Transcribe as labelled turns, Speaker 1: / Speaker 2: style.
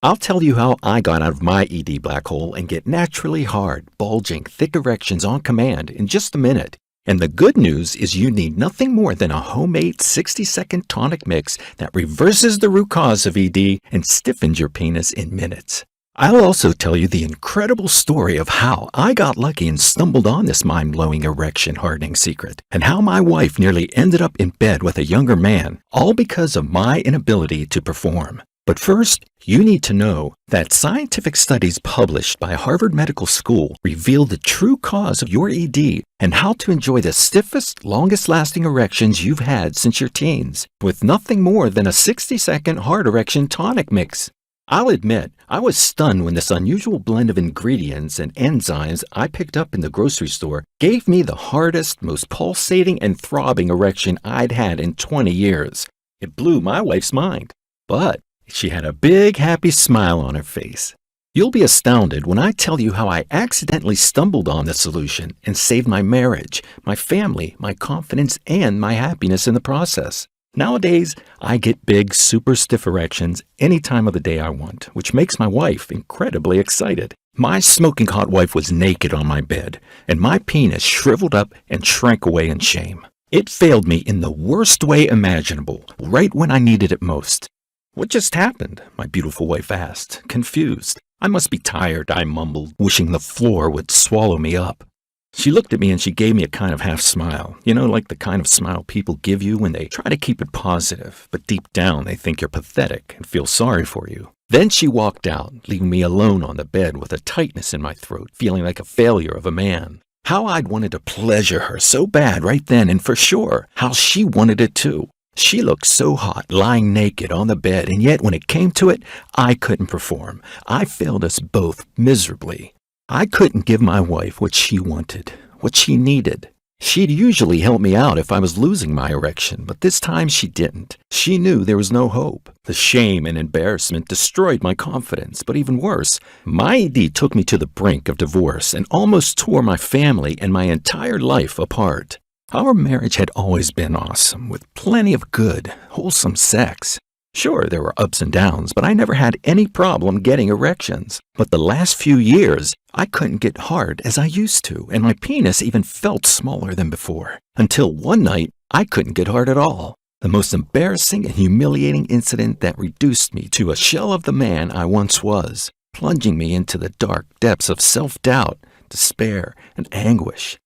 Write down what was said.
Speaker 1: I'll tell you how I got out of my ED black hole and get naturally hard, bulging, thick erections on command in just a minute. And the good news is you need nothing more than a homemade 60-second tonic mix that reverses the root cause of ED and stiffens your penis in minutes. I'll also tell you the incredible story of how I got lucky and stumbled on this mind-blowing erection hardening secret, and how my wife nearly ended up in bed with a younger man, all because of my inability to perform. But first, you need to know that scientific studies published by Harvard Medical School reveal the true cause of your ED and how to enjoy the stiffest, longest-lasting erections you've had since your teens, with nothing more than a 60-second hard erection tonic mix. I'll admit, I was stunned when this unusual blend of ingredients and enzymes I picked up in the grocery store gave me the hardest, most pulsating and throbbing erection I'd had in 20 years. It blew my wife's mind. But she had a big, happy smile on her face. You'll be astounded when I tell you how I accidentally stumbled on the solution and saved my marriage, my family, my confidence, and my happiness in the process. Nowadays, I get big, super stiff erections any time of the day I want, which makes my wife incredibly excited. My smoking hot wife was naked on my bed, and my penis shriveled up and shrank away in shame. It failed me in the worst way imaginable, right when I needed it most. "What just happened?" my beautiful wife asked, confused. "I must be tired," I mumbled, wishing the floor would swallow me up. She looked at me and she gave me a kind of half smile. You know, like the kind of smile people give you when they try to keep it positive, but deep down they think you're pathetic and feel sorry for you. Then she walked out, leaving me alone on the bed with a tightness in my throat, feeling like a failure of a man. How I'd wanted to pleasure her so bad right then, and for sure, how she wanted it too. She looked so hot, lying naked on the bed, and yet when it came to it, I couldn't perform. I failed us both miserably. I couldn't give my wife what she wanted, what she needed. She'd usually help me out if I was losing my erection, but this time she didn't. She knew there was no hope. The shame and embarrassment destroyed my confidence, but even worse, my ED took me to the brink of divorce and almost tore my family and my entire life apart. Our marriage had always been awesome, with plenty of good, wholesome sex. Sure, there were ups and downs, but I never had any problem getting erections. But the last few years, I couldn't get hard as I used to, and my penis even felt smaller than before. Until one night, I couldn't get hard at all. The most embarrassing and humiliating incident that reduced me to a shell of the man I once was, plunging me into the dark depths of self-doubt, despair, and anguish.